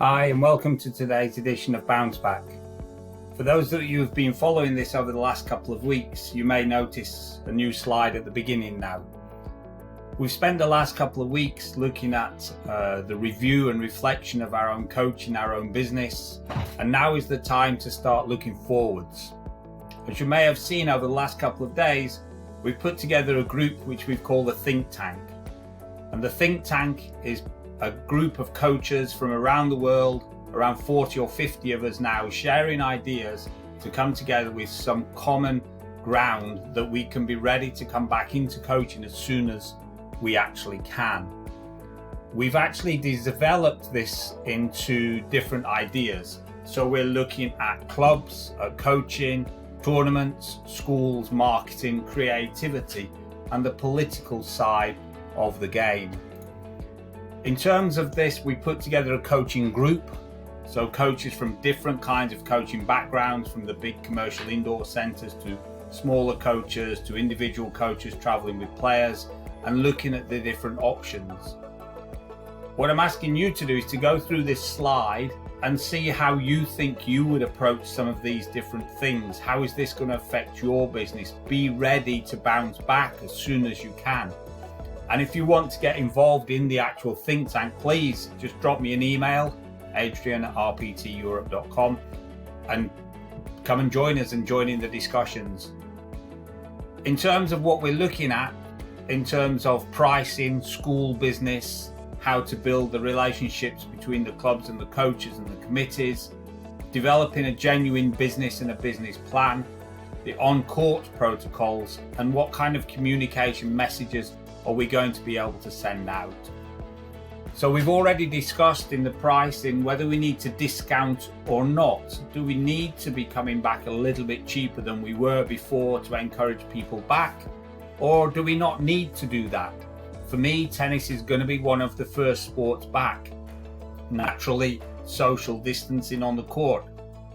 Hi and welcome to today's edition of BounceBack. For those of you who have been following this over the last couple of weeks, you may notice a new slide at the beginning now. We've spent the last couple of weeks looking at the review and reflection of our own coaching, our own business, and now is the time to start looking forwards. As you may have seen over the last couple of days, we've put together a group which we've called a think tank. And the think tank is a group of coaches from around the world, around 40 or 50 of us now, sharing ideas to come together with some common ground that we can be ready to come back into coaching as soon as we actually can. We've actually developed this into different ideas. So we're looking at clubs, at coaching, tournaments, schools, marketing, creativity, and the political side of the game. In terms of this, we put together a coaching group. So coaches from different kinds of coaching backgrounds, from the big commercial indoor centers to smaller coaches to individual coaches traveling with players and looking at the different options. What I'm asking you to do is to go through this slide and see how you think you would approach some of these different things. How is this going to affect your business? Be ready to bounce back as soon as you can. And if you want to get involved in the actual think tank, please just drop me an email, adrian@rpteurope.com, and come and join us and join in the discussions. In terms of what we're looking at, in terms of pricing, school business, how to build the relationships between the clubs and the coaches and the committees, developing a genuine business and a business plan, the on-court protocols, and what kind of communication messages are we going to be able to send out. So we've already discussed in the pricing whether we need to discount or not. Do we need to be coming back a little bit cheaper than we were before to encourage people back? Or do we not need to do that? For me, tennis is going to be one of the first sports back. Naturally, social distancing on the court.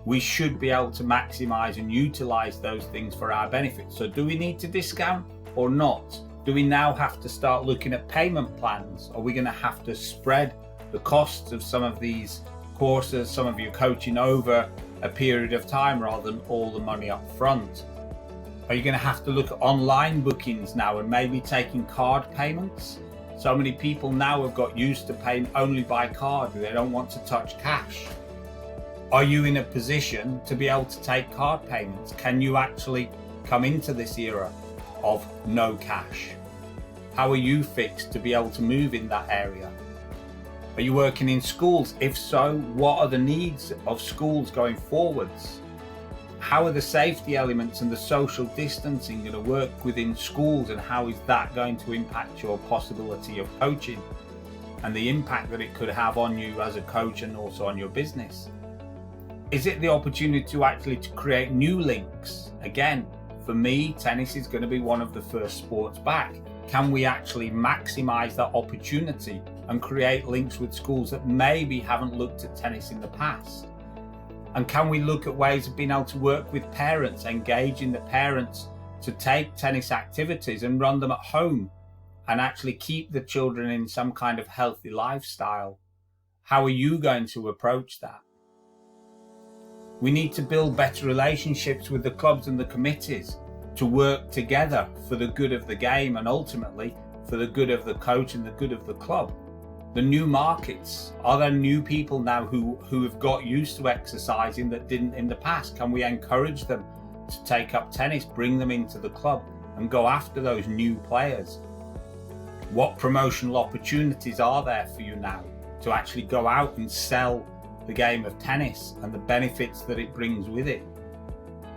We should be able to maximize and utilize those things for our benefit. So do we need to discount or not? Do we now have to start looking at payment plans? Are we going to have to spread the costs of some of these courses, some of your coaching over a period of time rather than all the money up front? Are you going to have to look at online bookings now and maybe taking card payments? So many people now have got used to paying only by card. They don't want to touch cash. Are you in a position to be able to take card payments? Can you actually come into this era of no cash? How are you fixed to be able to move in that area? Are you working in schools? If so, what are the needs of schools going forwards? How are the safety elements and the social distancing going to work within schools, and how is that going to impact your possibility of coaching and the impact that it could have on you as a coach and also on your business? Is it the opportunity to actually create new links? Again, for me, tennis is going to be one of the first sports back. Can we actually maximize that opportunity and create links with schools that maybe haven't looked at tennis in the past? And can we look at ways of being able to work with parents, engaging the parents to take tennis activities and run them at home and actually keep the children in some kind of healthy lifestyle? How are you going to approach that? We need to build better relationships with the clubs and the committees to work together for the good of the game and ultimately for the good of the coach and the good of the club. The new markets, are there new people now who have got used to exercising that didn't in the past? Can we encourage them to take up tennis, bring them into the club and go after those new players? What promotional opportunities are there for you now to actually go out and sell the game of tennis and the benefits that it brings with it?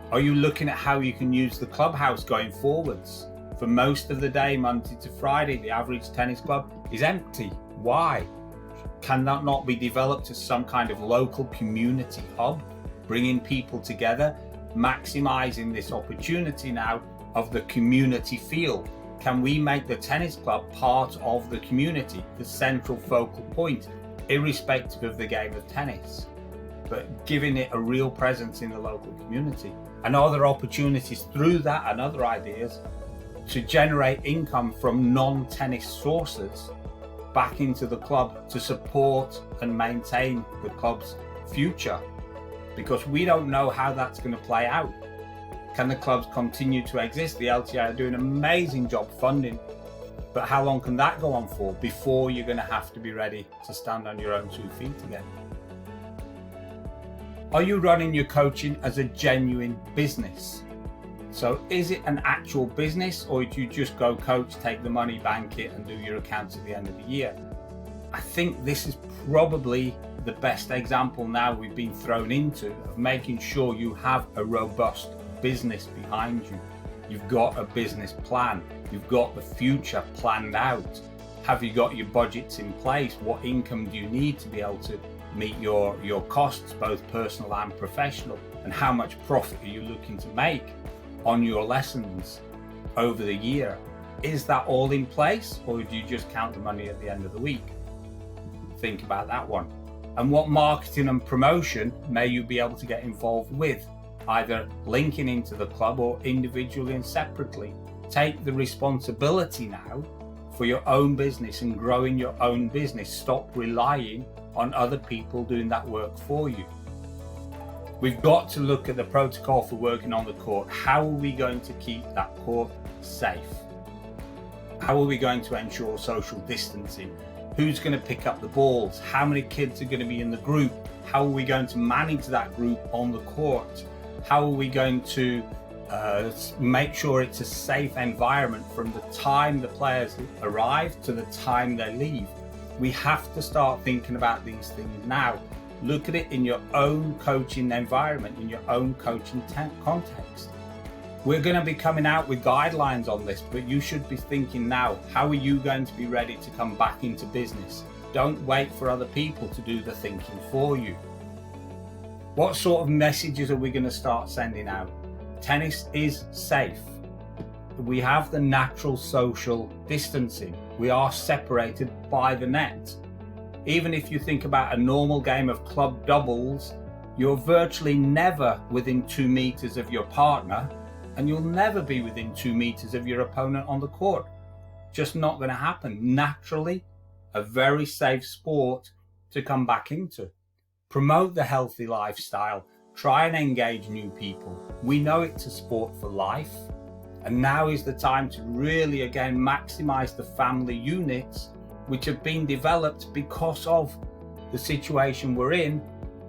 Are you looking at how you can use the clubhouse going forwards? For most of the day, Monday to Friday, the average tennis club is empty. Why? Can that not be developed as some kind of local community hub, bringing people together, maximizing this opportunity now of the community feel? Can we make the tennis club part of the community, the central focal point, irrespective of the game of tennis, but giving it a real presence in the local community? And are there opportunities through that and other ideas to generate income from non-tennis sources back into the club to support and maintain the club's future, because we don't know how that's going to play out. Can the clubs continue to exist? The LTA are doing an amazing job funding, but how long can that go on for before you're going to have to be ready to stand on your own 2 feet again? Are you running your coaching as a genuine business? So is it an actual business, or do you just go coach, take the money, bank it, and do your accounts at the end of the year? I think this is probably the best example now we've been thrown into of making sure you have a robust business behind you. You've got a business plan. You've got the future planned out. Have you got your budgets in place? What income do you need to be able to meet your costs, both personal and professional? And how much profit are you looking to make on your lessons over the year? Is that all in place, or do you just count the money at the end of the week? Think about that one. And what marketing and promotion may you be able to get involved with, either linking into the club or individually and separately? Take the responsibility now for your own business and growing your own business. Stop relying on other people doing that work for you. We've got to look at the protocol for working on the court. How are we going to keep that court safe? How are we going to ensure social distancing? Who's going to pick up the balls? How many kids are going to be in the group? How are we going to manage that group on the court? How are we going to make sure it's a safe environment from the time the players arrive to the time they leave? We have to start thinking about these things now. Look at it in your own coaching environment, in your own coaching context. We're going to be coming out with guidelines on this, but you should be thinking now, how are you going to be ready to come back into business? Don't wait for other people to do the thinking for you. What sort of messages are we going to start sending out? Tennis is safe. We have the natural social distancing. We are separated by the net. Even if you think about a normal game of club doubles, you're virtually never within 2 meters of your partner, and you'll never be within 2 meters of your opponent on the court. Just not going to happen. Naturally, a very safe sport to come back into. Promote the healthy lifestyle. Try and engage new people. We know it's a sport for life, and now is the time to really again maximize the family units which have been developed because of the situation we're in.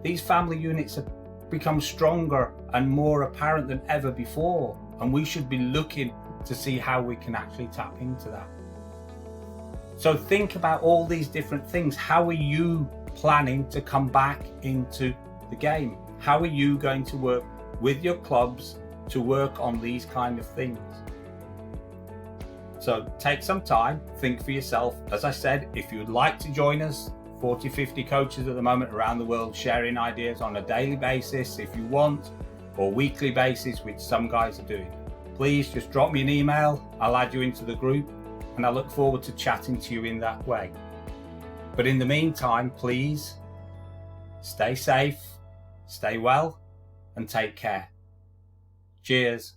These family units have become stronger and more apparent than ever before, and we should be looking to see how we can actually tap into that. So think about all these different things. How are you planning to come back into the game? How are you going to work with your clubs to work on these kind of things? So take some time, think for yourself. As I said, if you'd like to join us, 40, 50 coaches at the moment around the world sharing ideas on a daily basis if you want, or weekly basis, which some guys are doing. Please just drop me an email. I'll add you into the group, and I look forward to chatting to you in that way. But in the meantime, please stay safe, stay well, and take care. Cheers.